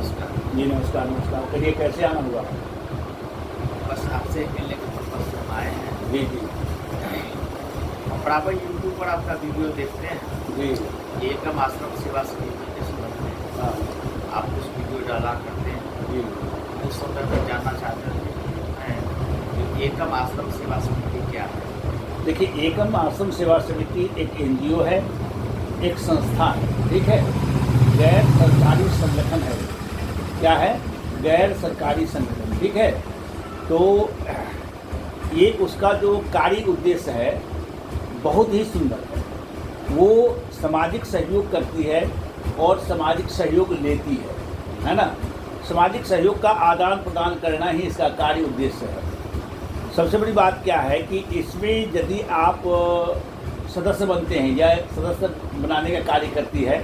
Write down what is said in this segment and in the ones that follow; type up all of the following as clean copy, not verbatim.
नमस्कार। जी नमस्कार नमस्कार। कहिए कैसे आना हुआ? बस आपसे मिलने के पर्पज से हम आए हैं। जी जी हम बराबर यूट्यूब पर आपका वीडियो देखते हैं। जी एकम आश्रम सेवा समिति के संबंध में हाँ आप कुछ वीडियो डाला करते हैं। जी। उस संदर्भ में जानना चाहते हैं कि एकम आश्रम सेवा समिति क्या है? देखिए, एकम आश्रम सेवा समिति एक एनजीओ है, एक संस्था है, ठीक है। गैर सरकारी संगठन है। क्या है? गैर सरकारी संगठन, ठीक है। तो ये उसका जो कार्य उद्देश्य है बहुत ही सुंदर है। वो सामाजिक सहयोग करती है और सामाजिक सहयोग लेती है ना। सामाजिक सहयोग का आदान प्रदान करना ही इसका कार्य उद्देश्य है। सबसे बड़ी बात क्या है कि इसमें यदि आप सदस्य बनते हैं या सदस्य बनाने का कार्य करती है,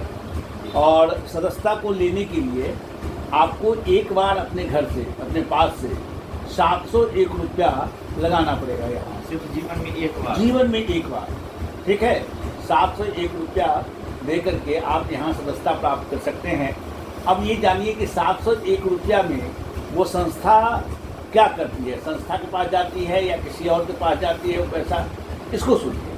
और सदस्यता को लेने के लिए आपको एक बार अपने घर से, अपने पास से 701 रुपया लगाना पड़ेगा यहाँ। सिर्फ जीवन में एक बार? जीवन में एक बार, ठीक है। 701 रुपया दे करके आप यहाँ सदस्यता प्राप्त कर सकते हैं। अब ये जानिए कि 701 रुपया में वो संस्था क्या करती है। संस्था के पास जाती है या किसी और के पास जाती है वो पैसा, इसको सुनिए।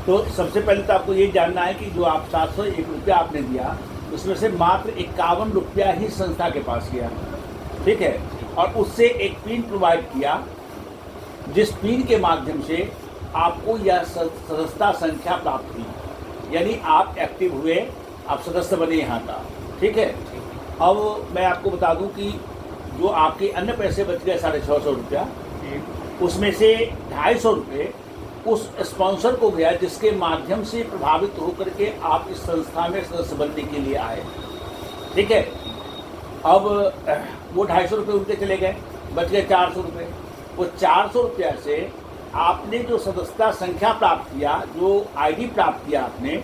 तो सबसे पहले तो आपको ये जानना है कि जो आप 701 रुपया आपने दिया, उसमें से मात्र 51 रुपया ही संस्था के पास गया, ठीक है। और उससे एक पिन प्रोवाइड किया, जिस पिन के माध्यम से आपको यह सदस्यता संख्या प्राप्त हुई, यानी आप एक्टिव हुए, आप सदस्य बने यहाँ का, ठीक है। अब मैं आपको बता दूं कि जो आपके अन्य पैसे बच गए 650 रुपया, उसमें से 250 रुपये उस स्पॉन्सर को गया जिसके माध्यम से प्रभावित होकर के आप इस संस्था में सदस्य बनने के लिए आए, ठीक है। अब वो 250 रुपये उनके चले गए, बच गए 400 रुपये। वो 400 रुपया से आपने जो सदस्यता संख्या प्राप्त किया, जो आईडी प्राप्त किया आपने,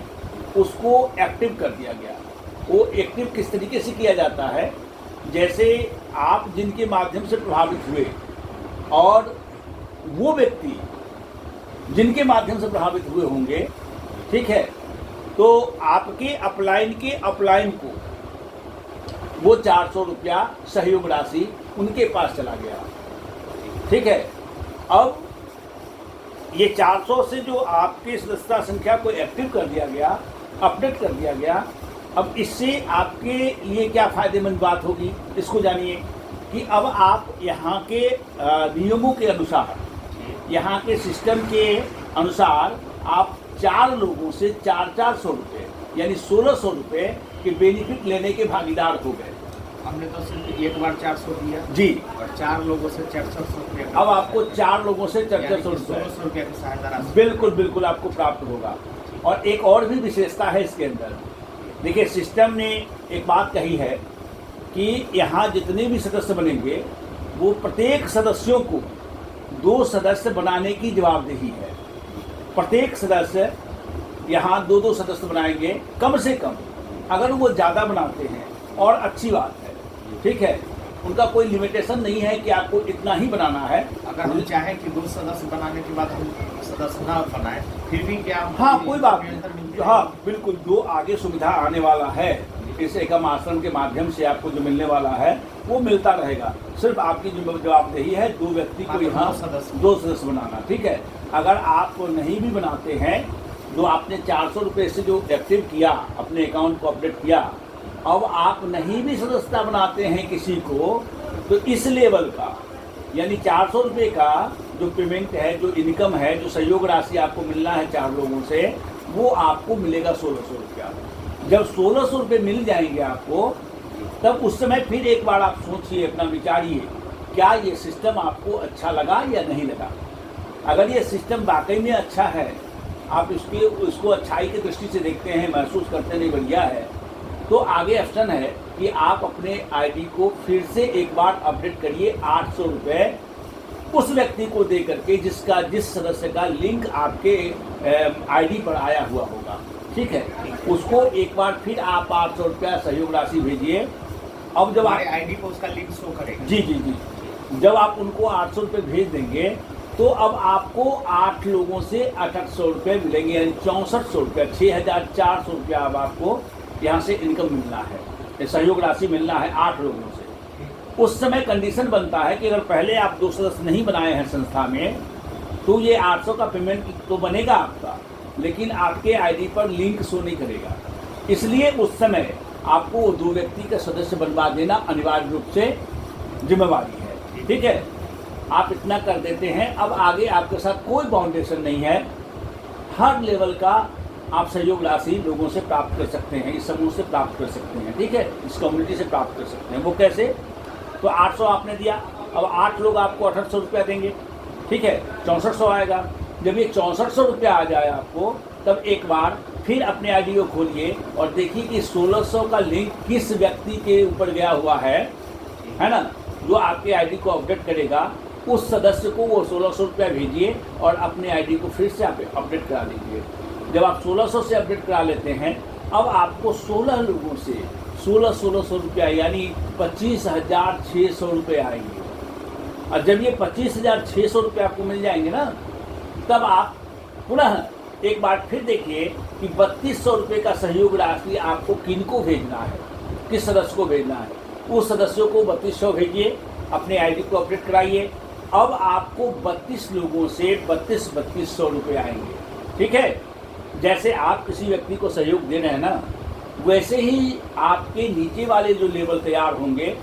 उसको एक्टिव कर दिया गया। वो एक्टिव किस तरीके से किया जाता है? जैसे आप जिनके माध्यम से प्रभावित हुए और वो व्यक्ति जिनके माध्यम से प्रभावित हुए होंगे, ठीक है, तो आपके अपलाइन के अपलाइन को वो 400 रुपया सहयोग राशि उनके पास चला गया, ठीक है। अब ये 400 से जो आपकी सदस्यता संख्या को एक्टिव कर दिया गया, अपडेट कर दिया गया, अब इससे आपके लिए क्या फ़ायदेमंद बात होगी, इसको जानिए कि अब आप यहाँ के नियमों के अनुसार, यहाँ के सिस्टम के अनुसार आप 4 लोगों से 400 रुपये यानी 1600 रुपये के बेनिफिट लेने के भागीदार हो गए। हमने तो सिर्फ एक बार 400 दिया जी, और 4 लोगों से 400 रुपये। अब आपको 4 लोगों से 400 रुपये की सहायता राशि बिल्कुल बिल्कुल आपको प्राप्त होगा। और एक और भी विशेषता है इसके अंदर। देखिए, सिस्टम ने एक बात कही है कि यहाँ जितने भी सदस्य बनेंगे वो प्रत्येक सदस्यों को 2 सदस्य बनाने की जवाबदेही है। प्रत्येक सदस्य यहाँ 2-2 सदस्य बनाएंगे कम से कम। अगर वो ज़्यादा बनाते हैं और अच्छी बात है, ठीक है, उनका कोई लिमिटेशन नहीं है कि आपको इतना ही बनाना है। अगर हम चाहें कि 2 सदस्य बनाने के बाद हम सदस्य ना बनाए, फिर भी क्या? हाँ, कोई बात नहीं। हाँ बिल्कुल, जो आगे सुविधा आने वाला है इस एकम आश्रम के माध्यम से आपको जो मिलने वाला है वो मिलता रहेगा। सिर्फ आपकी जो जवाबदेही है 2 व्यक्ति को यहाँ 2 सदस्य बनाना, ठीक है। अगर आप नहीं भी बनाते हैं, जो आपने 400 रुपये से जो एक्टिव किया, अपने अकाउंट को अपडेट किया, अब आप नहीं भी सदस्यता बनाते हैं किसी को, तो इस लेवल का यानी 400 रुपये का जो पेमेंट है, जो इनकम है, जो सहयोग राशि आपको मिलना है 4 लोगों से, वो आपको मिलेगा 1600 रुपया। जब 1600 रुपये मिल जाएंगे आपको, तब उस समय फिर एक बार आप सोचिए, अपना विचारिए, क्या ये सिस्टम आपको अच्छा लगा या नहीं लगा। अगर ये सिस्टम वाकई में अच्छा है, आप उसको अच्छाई की दृष्टि से देखते हैं, महसूस करते नहीं बढ़िया है, तो आगे ऑप्शन है कि आप अपने आईडी को फिर से एक बार अपडेट करिए 800 रुपये उस व्यक्ति को दे करके जिस सदस्य का लिंक आपके आईडी पर आया हुआ होगा, ठीक है। उसको एक बार फिर आप 800 रुपया सहयोग राशि भेजिए। अब जब आप आईडी पर उसका लिंक शो करेगा, जी जी जी, जब आप उनको 800 रुपये भेज देंगे तो अब आपको 8 लोगों से 800 रुपये मिलेंगे, यानी 6400 रुपया, 6400 रुपया अब आपको यहाँ से इनकम मिलना है। सहयोग राशि मिलना है 8 लोगों से। उस समय कंडीशन बनता है कि अगर पहले आप 2 सदस्य नहीं बनाए हैं संस्था में, तो ये 800 का पेमेंट तो बनेगा आपका, लेकिन आपके आईडी पर लिंक शो नहीं करेगा। इसलिए उस समय आपको 2 व्यक्ति का सदस्य बनवा देना अनिवार्य रूप से जिम्मेवारी है। ठीक है, आप इतना कर देते हैं। अब आगे आपके साथ कोई बाउंडेशन नहीं है, हर लेवल का आप सहयोग राशि लोगों से प्राप्त कर सकते हैं, इस समूह से प्राप्त कर सकते हैं। ठीक है, इस कम्युनिटी से प्राप्त कर सकते हैं। वो कैसे? तो 800 आपने दिया, अब 8 लोग आपको 2800 रुपया देंगे। ठीक है, 6400 आएगा। जब ये 6400 रुपया आ जाए आपको, तब एक बार फिर अपने आईडी को खोलिए और देखिए कि 1600 का लिंक किस व्यक्ति के ऊपर गया हुआ है ना, जो आपके आईडी को अपडेट करेगा। उस सदस्य को वो 1600 रुपया भेजिए और अपने आईडी को फिर से आप अपडेट करा लीजिए। जब आप 1600 से अपडेट करा लेते हैं, अब आपको 16 लोगों से 1600 रुपया यानी 25,600 रुपये आएंगे। और जब ये 25,600 रुपये आपको मिल जाएंगे ना, तब आप पुनः एक बार फिर देखिए कि 3200 रुपये का सहयोग राशि आपको किनको भेजना है, किस सदस्य को भेजना है। उस सदस्यों को 3200 भेजिए, अपने आईडी को अपडेट कराइए। अब आपको 32 लोगों से 3200 रुपये आएंगे। ठीक है, जैसे आप किसी व्यक्ति को सहयोग दे रहे हैं ना, वैसे ही आपके नीचे वाले जो लेवल तैयार होंगे,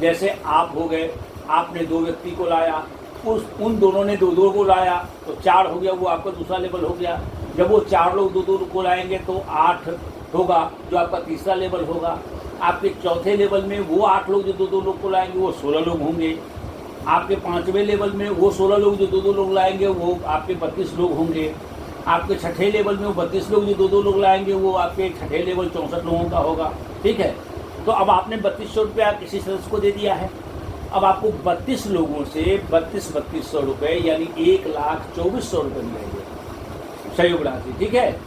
जैसे आप हो गए, आपने 2 व्यक्ति को लाया, उन दोनों ने 2 को लाया, तो 4 हो गया, वो आपका दूसरा लेवल हो गया। जब वो 4 लोग 2 को लाएंगे तो 8 होगा, जो आपका तीसरा लेवल होगा। आपके चौथे लेवल में वो 8 लोग जो 2 लोग को लाएंगे, वो 16 लोग होंगे। आपके 5वें लेवल में वो 16 लोग जो 2 लोग लाएंगे, वो आपके 32 लोग होंगे। आपके 6ठे लेवल में वो 32 लोग जो 2 लोग लाएंगे, वो आपके 6ठे लेवल 64 लोगों का होगा। ठीक है, तो अब आपने 3200 रुपया किसी सदस्य को दे दिया है। अब आपको 32 लोगों से 3200 रुपये यानी 1,24,00,000 रुपये मिलेंगे सहयोग राशि। ठीक है,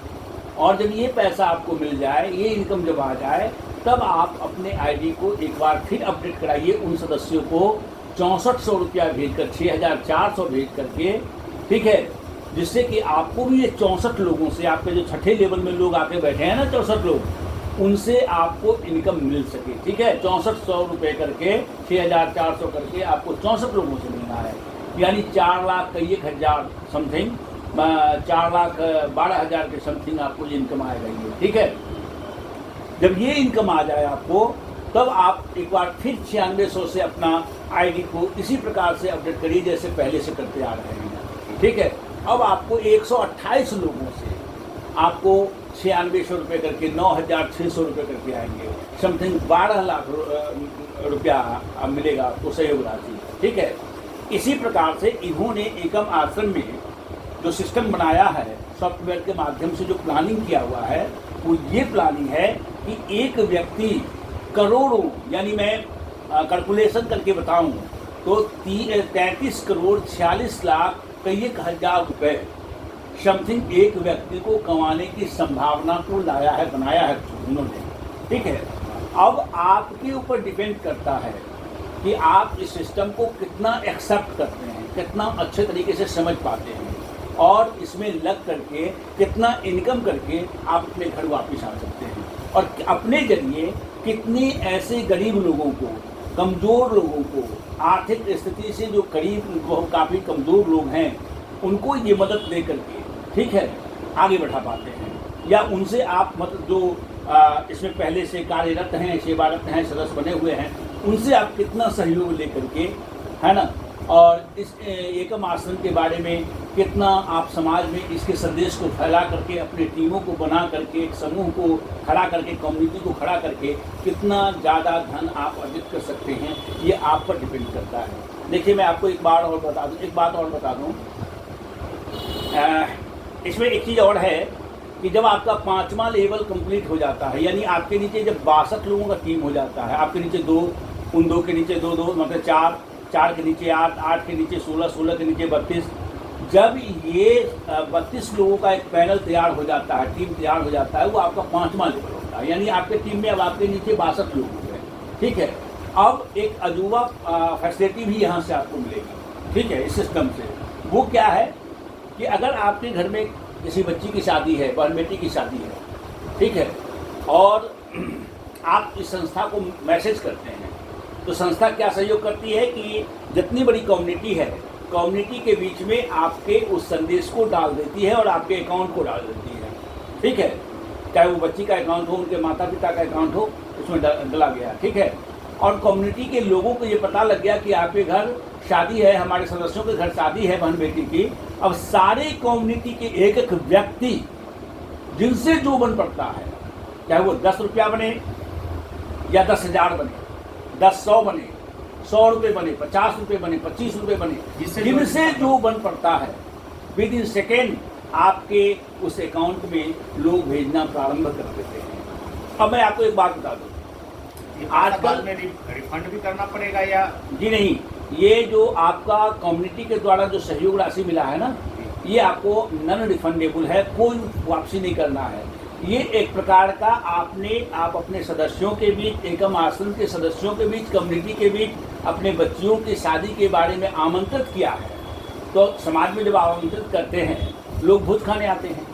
और जब ये पैसा आपको मिल जाए, ये इनकम जब आ जाए, तब आप अपने आईडी को एक बार फिर अपडेट कराइए। उन सदस्यों को 6400 रुपया भेजकर 6400 भेज करके, ठीक है, जिससे कि आपको भी ये 64 लोगों से, आपके जो 6ठे लेवल में लोग आके बैठे हैं ना 64 लोग, उनसे आपको इनकम मिल सके। ठीक है, 6400 रुपये करके 6400 करके आपको 64 लोगों से मिलना है, यानी 4,01,000 समथिंग, 4,12,000 के समथिंग आपको ये इनकम आएगा ये। ठीक है, जब ये इनकम आ जाए आपको, तब आप एक बार फिर 9600 से अपना आईडी को इसी प्रकार से अपडेट करिए जैसे पहले से करते आ रहे हैं। ठीक है, अब आपको 128 लोगों से आपको 9600 रुपये करके 9,600 रुपये करके आएंगे, समथिंग 12 लाख रुपया मिलेगा आपको सहयोग राशि। ठीक है, इसी प्रकार से इन्होंने एकम आश्रम में जो सिस्टम बनाया है, सॉफ्टवेयर के माध्यम से जो प्लानिंग किया हुआ है, वो ये प्लानिंग है कि एक व्यक्ति करोड़ों, यानी मैं कैलकुलेशन करके बताऊं तो 33 करोड़ 46 लाख 1,000 रुपये समथिंग एक व्यक्ति को कमाने की संभावना को लाया है, बनाया है उन्होंने। ठीक है, अब आपके ऊपर डिपेंड करता है कि आप इस सिस्टम को कितना एक्सेप्ट करते हैं, कितना अच्छे तरीके से समझ पाते हैं, और इसमें लग करके कितना इनकम करके आप अपने घर वापस आ सकते हैं, और अपने जरिए कितने ऐसे गरीब लोगों को, कमज़ोर लोगों को, आर्थिक स्थिति से जो करीब काफ़ी कमज़ोर लोग हैं, उनको ये मदद दे करके, ठीक है, आगे बढ़ा पाते हैं। या उनसे आप मतलब जो इसमें पहले से कार्यरत हैं, सेवारत हैं, सदस्य बने हुए हैं, उनसे आप कितना सहयोग ले करके, है ना, और इस एकम आश्रम के बारे में कितना आप समाज में इसके संदेश को फैला करके, अपनी टीमों को बना करके, एक समूह को खड़ा करके, कम्युनिटी को खड़ा करके कितना ज़्यादा धन आप अर्जित कर सकते हैं, ये आप पर डिपेंड करता है। देखिए, मैं आपको एक बात और बता दूँ, इसमें एक चीज़ और है कि जब आपका 5वां लेवल कंप्लीट हो जाता है, यानी आपके नीचे जब 62 लोगों का टीम हो जाता है, आपके नीचे 2, उन 2 के नीचे 2, मतलब 4 के नीचे 8, 8 के नीचे 16, 16 के नीचे 32, जब ये 32 लोगों का एक पैनल तैयार हो जाता है, टीम तैयार हो जाता है, वो आपका 5वां लेवल होता है, यानी आपके टीम में अब आपके नीचे 62 लोग हो गए। ठीक है, अब एक अजूबा फैसिलिटी भी यहाँ से आपको मिलेगी। ठीक है, इस सिस्टम से वो क्या है कि अगर आपके घर में किसी बच्ची की शादी है, बहन बेटी की शादी है, ठीक है, और आप इस संस्था को मैसेज करते हैं तो संस्था क्या सहयोग करती है कि जितनी बड़ी कम्युनिटी है, कम्युनिटी के बीच में आपके उस संदेश को डाल देती है और आपके अकाउंट को डाल देती है। ठीक है, चाहे वो बच्ची का अकाउंट हो, उनके माता पिता का अकाउंट हो, उसमें डला गया। ठीक है, और कम्युनिटी के लोगों को ये पता लग गया कि आपके घर शादी है, हमारे सदस्यों के घर शादी है बहन बेटी की। अब सारे कम्युनिटी के एक एक व्यक्ति जिनसे जो बन पड़ता है, चाहे वो 10 रुपया बने या 10,000 बने, 100 बने, 100 रुपये बने, 50 रुपये बने, 25 रुपये बने, जिनसे जो बन पड़ता है विद इन सेकेंड आपके उस अकाउंट में लोग भेजना प्रारंभ कर देते हैं। अब मैं आपको एक बात बता दूं, आजकल में रिफंड भी करना पड़ेगा या जी नहीं, ये जो आपका कम्युनिटी के द्वारा जो सहयोग राशि मिला है ना, ये आपको नॉन रिफंडेबल है, कोई वापसी नहीं करना है। ये एक प्रकार का आप अपने सदस्यों के बीच, एकम आश्रम के सदस्यों के बीच, कम्युनिटी के बीच अपने बच्चियों की शादी के बारे में आमंत्रित किया है। तो समाज में जब आमंत्रित करते हैं, लोग भोज खाने आते हैं।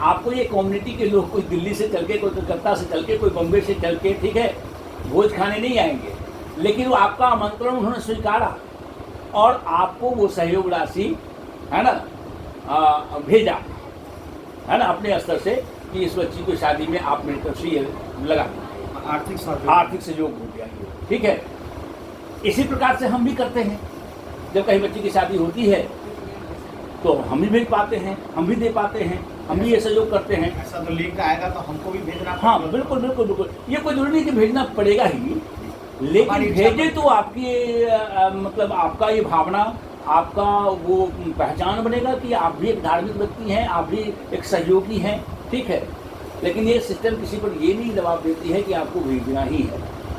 आपको ये कम्युनिटी के लोग कोई दिल्ली से चल के, कोई कलकत्ता से चल के, कोई बम्बे से चल के, ठीक है, भोज खाने नहीं आएंगे, लेकिन वो आपका आमंत्रण उन्होंने स्वीकारा और आपको वो सहयोग राशि, है ना, भेजा, है ना, अपने स्तर से कि इस बच्ची को शादी में आप मेरी तरफ से ये लगा दीजिए, आर्थिक सहयोग हो गया। ठीक है, इसी प्रकार से हम भी करते हैं। जब कहीं बच्ची की शादी होती है तो हम भी भेज पाते हैं, हम भी दे पाते हैं, हम भी ये सहयोग करते हैं। ऐसा तो लिंक आएगा तो हमको भी भेजना पड़ेगा। हाँ, बिल्कुल बिल्कुल बिल्कुल, ये कोई जरूरी नहीं कि भेजना पड़ेगा ही, लेकिन भेजे तो आपकी मतलब आपका ये भावना, आपका वो पहचान बनेगा कि आप भी एक धार्मिक व्यक्ति हैं, आप भी एक सहयोगी हैं। ठीक है, लेकिन ये सिस्टम किसी पर ये नहीं दबाव देती है कि आपको भेजना ही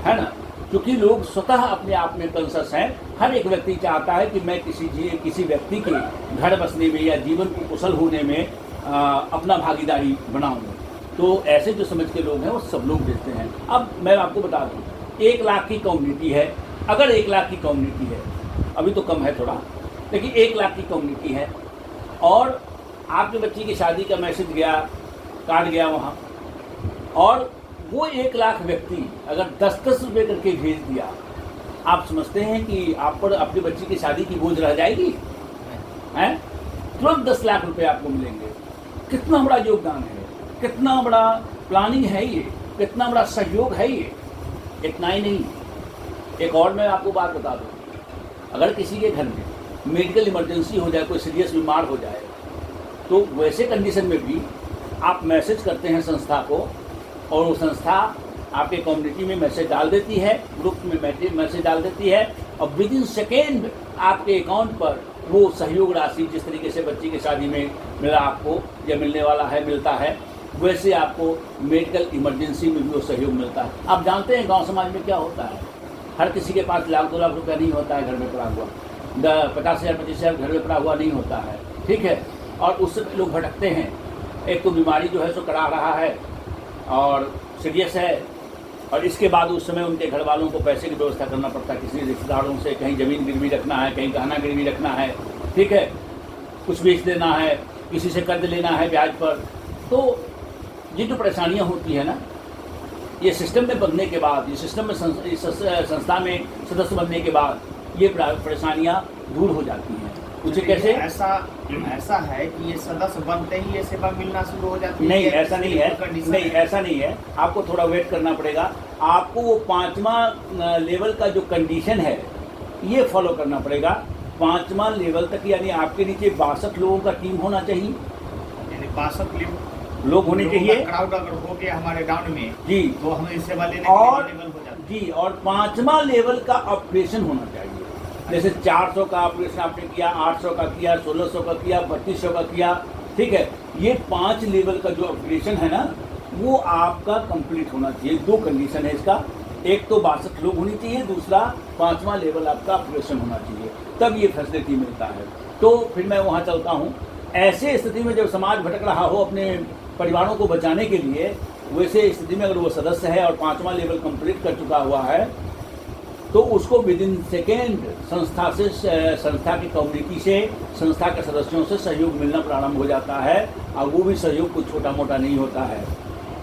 है ना, क्योंकि लोग स्वतः अपने आप में कॉन्शस हैं। हर एक व्यक्ति चाहता है कि मैं किसी व्यक्ति के घर बसने में या जीवन को कुशल होने में अपना भागीदारी बनाऊँ। तो ऐसे जो समझ के लोग हैं वो सब लोग देते हैं। अब मैं आपको बता दूँ, 1 लाख की कम्युनिटी है, अगर 1 लाख की कम्युनिटी है, अभी तो कम है थोड़ा, लेकिन 1 लाख की कम्युनिटी है और आपके बच्ची की शादी का मैसेज गया, कार्ड गया वहाँ, और वो 1 लाख व्यक्ति अगर 10-10 रुपये करके भेज दिया, आप समझते हैं कि आप पर अपनी बच्ची की शादी की बोझ रह जाएगी? हैं? तुरंत 10 लाख रुपए आपको मिलेंगे। कितना बड़ा योगदान है, कितना बड़ा प्लानिंग है ये, कितना बड़ा सहयोग है ये। इतना ही नहीं, एक और मैं आपको बात बता दूँ, अगर किसी के घर में मेडिकल इमरजेंसी हो जाए, कोई सीरियस बीमार हो जाए, तो वैसे कंडीशन में भी आप मैसेज करते हैं संस्था को और वो संस्था आपके कम्युनिटी में मैसेज डाल देती है, ग्रुप में मैसेज डाल देती है और विद इन सेकेंड आपके अकाउंट पर वो सहयोग राशि, जिस तरीके से बच्ची की शादी में मिला आपको या मिलने वाला है, मिलता है, वैसे आपको मेडिकल इमरजेंसी में भी वो सहयोग मिलता है। आप जानते हैं गांव समाज में क्या होता है, हर किसी के पास 1,00,000-2 लाख रुपया नहीं होता है घर में पड़ा हुआ, 50,000-25,000 घर में पड़ा हुआ नहीं होता है। ठीक है, और उससे लोग भटकते हैं। एक तो बीमारी जो है सो करा रहा है और सीरियस है, और इसके बाद उस समय उनके घर वालों को पैसे की व्यवस्था करना पड़ता है, किसी रिश्तेदारों से कहीं ज़मीन गिरवी रखना है, कहीं गहना गिरवी रखना है, ठीक है, कुछ बेच देना है, किसी से कर्ज लेना है ब्याज पर। तो ये जो परेशानियाँ होती है ना, ये सिस्टम में बनने के बाद, ये सिस्टम में संस्था में सदस्य बनने के बाद ये परेशानियाँ दूर हो जाती हैं। उसे कैसे? ऐसा है कि ये सदस्य बनते ही ये सेवा मिलना शुरू हो जाती है? नहीं, ऐसा नहीं है, नहीं ऐसा नहीं है, आपको थोड़ा वेट करना पड़ेगा। आपको वो 5वां लेवल का जो कंडीशन है ये फॉलो करना पड़ेगा। 5वां लेवल तक, यानी आपके नीचे 62 लोगों का टीम होना चाहिए, यानी 62 लोग होने चाहिए। क्राउड अगर हो गया हमारे गांव में जी, तो हमें सेवा लेने और के लिए लेवल हो जाता है। जी, और 5वां लेवल का ऑपरेशन होना चाहिए। जैसे 400 का ऑपरेशन आपने किया, 800 का किया, 1600 का किया, 3200 का किया, ठीक है, ये 5 लेवल का जो ऑपरेशन है ना, वो आपका कंप्लीट होना चाहिए। 2 कंडीशन है इसका, एक तो 62 लोग होनी चाहिए, दूसरा 5वां लेवल आपका ऑपरेशन होना चाहिए, तब ये फैसिलिटी मिलता है। तो फिर मैं वहाँ चलता हूँ। ऐसे स्थिति में जब समाज भटक रहा हो अपने परिवारों को बचाने के लिए, वैसे स्थिति में अगर वो सदस्य है और 5वां लेवल कंप्लीट कर चुका हुआ है, तो उसको विद इन सेकेंड संस्था की कम्युनिटी से, संस्था के सदस्यों से सहयोग मिलना प्रारंभ हो जाता है। और वो भी सहयोग कुछ छोटा मोटा नहीं होता है।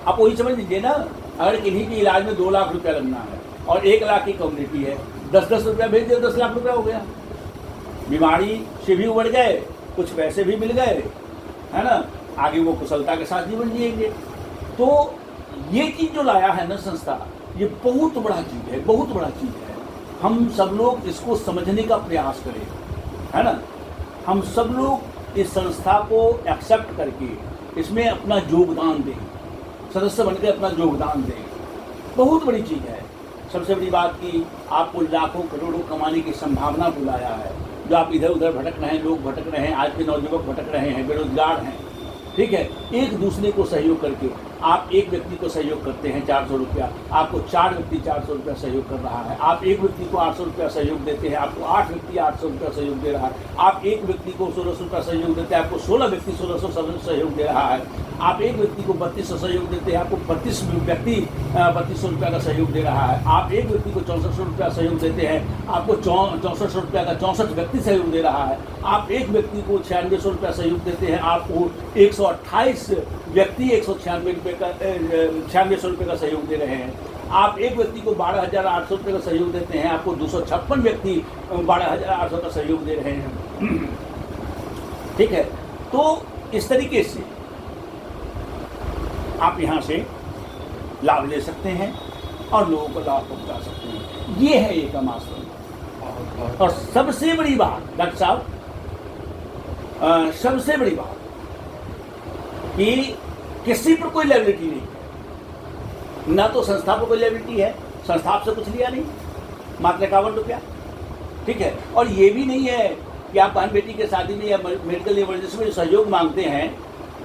आप वही समझ लीजिए ना अगर किन्हीं के इलाज में 2 लाख रुपया लगना है और 1 लाख की कम्युनिटी है, 10-10 रुपया भेज दिया, 10 लाख रुपया हो गया। बीमारी से भी उबर गए, कुछ पैसे भी मिल गए, है ना, आगे वो कुशलता के साथ जीवन जिएंगे। तो ये चीज़ जो लाया है ना संस्था, ये बहुत बड़ा चीज़ है, बहुत बड़ा चीज़ है। हम सब लोग इसको समझने का प्रयास करें, है ना, हम सब लोग इस संस्था को एक्सेप्ट करके इसमें अपना योगदान दें, सदस्य बनकर अपना योगदान दें। बहुत बड़ी चीज़ है। सबसे बड़ी बात कि आपको लाखों करोड़ों कमाने की संभावना बुलाया है। जो आप इधर उधर भटक रहे हैं, लोग भटक रहे हैं, आज के नौजुवक भटक रहे हैं, बेरोजगार हैं, ठीक है, एक दूसरे को सहयोग करके आप एक व्यक्ति को सहयोग करते हैं 400 रुपया, आपको 4 व्यक्ति 400 रुपया सहयोग कर रहा है। आप एक व्यक्ति को 800 रुपया सहयोग देते हैं, आपको 8 व्यक्ति 800 रुपया सहयोग दे रहा है। आप एक व्यक्ति को 1600 रुपया सहयोग देते हैं, आपको 16 व्यक्ति 1600 सहयोग दे रहा है। आप एक व्यक्ति को 3200 सहयोग देते हैं, आपको 32 व्यक्ति 3200 रुपया का सहयोग दे रहा है। आप एक व्यक्ति को 6400 रुपया सहयोग देते हैं, आपको 6400 रुपया का 64 व्यक्ति सहयोग दे रहा है। आप एक व्यक्ति को 9600 रुपया सहयोग देते हैं, आपको 128 व्यक्ति 196 रुपये का 9600 रुपये का सहयोग दे रहे हैं। आप एक व्यक्ति को 12,800 रुपये का सहयोग देते हैं, आपको 256 व्यक्ति 12,800 का सहयोग दे रहे हैं, ठीक है। तो इस तरीके से आप यहाँ से लाभ ले सकते हैं और लोगों को लाभ पहुँचा सकते हैं। ये है एक आश्रम। और सबसे बड़ी बात डॉक्टर साहब, सबसे बड़ी बात कि किसी पर कोई लायबिलिटी नहीं है, ना तो संस्था पर कोई लायबिलिटी है, संस्था आपसे कुछ लिया नहीं, मात्र 51 रुपया, ठीक है। और ये भी नहीं है कि आप बहन बेटी के शादी में या मेडिकल इमरजेंसी में सहयोग मांगते हैं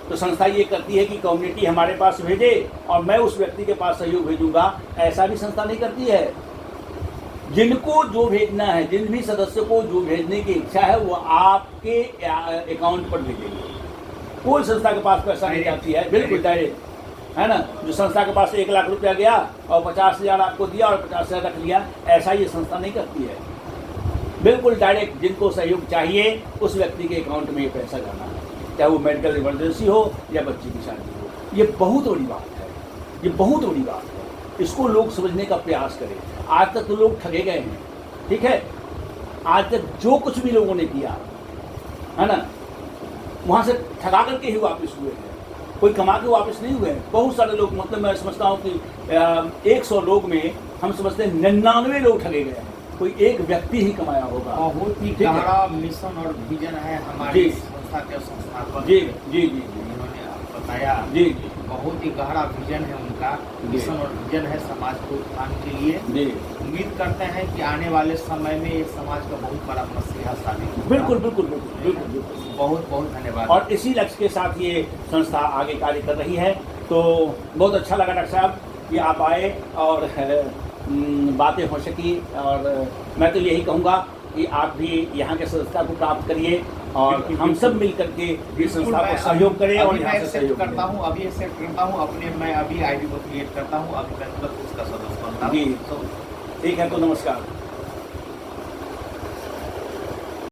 तो संस्था ये करती है कि कम्युनिटी हमारे पास भेजे और मैं उस व्यक्ति के पास सहयोग भेजूंगा, ऐसा भी संस्था नहीं करती है। जिनको जो भेजना है, जिन भी सदस्य को जो भेजने की इच्छा है वो आपके अकाउंट पर भेजेंगे। कोई संस्था के पास पैसा नहीं जाती है, बिल्कुल डायरेक्ट, है ना। जो संस्था के पास 1 लाख रुपया गया और 50,000 आपको दिया और 50,000 रख लिया, ऐसा ये संस्था नहीं करती है। बिल्कुल डायरेक्ट जिनको सहयोग चाहिए उस व्यक्ति के अकाउंट में ये पैसा जाना है, चाहे वो मेडिकल इमरजेंसी हो या बच्ची की शादी हो। ये बहुत बड़ी बात है, ये बहुत बड़ी बात है। इसको लोग समझने का प्रयास करें। आज तक तो लोग ठगे गए हैं, ठीक है। आज तक जो कुछ भी लोगों ने किया है ना, वहाँ से ठगा करके ही वापस हुए हैं, कोई कमा के वापस नहीं हुए हैं। बहुत सारे लोग, मतलब मैं समझता हूँ कि 100 लोग में हम समझते हैं 99 लोग ठगे गए हैं, कोई एक व्यक्ति ही कमाया होगा। बहुत ही गहरा मिशन और विजन है हमारी संस्था के संस्थापक जी जी जी इन्होंने बताया। जी जी बहुत ही गहरा विजन है उनका, मिशन और विजन है समाज को उत्थान के लिए। जी, उम्मीद करते हैं कि आने वाले समय में ये समाज का बहुत बड़ा मसीहा साबित होगा। बिल्कुल बिल्कुल बिल्कुल बिल्कुल बिल्कुल। बहुत बहुत धन्यवाद। और इसी लक्ष्य के साथ ये संस्था आगे कार्य कर रही है। तो बहुत अच्छा लगा डॉक्टर साहब कि आप आए और बातें हो सकी। और मैं तो यही कहूँगा कि आप भी यहाँ के संस्था को प्राप्त करिए और हम सब मिल करके इस संस्था को सहयोग करें और यहाँ से सहयोग करता हूँ। अभी एक्सेप्ट करता हूँ अपने, मैं अभी आईडी को क्रिएट करता हूँ, अभी मैं तुरंत उसका सदस्य बनता हूँ। जी, तो ठीक है, तो नमस्कार।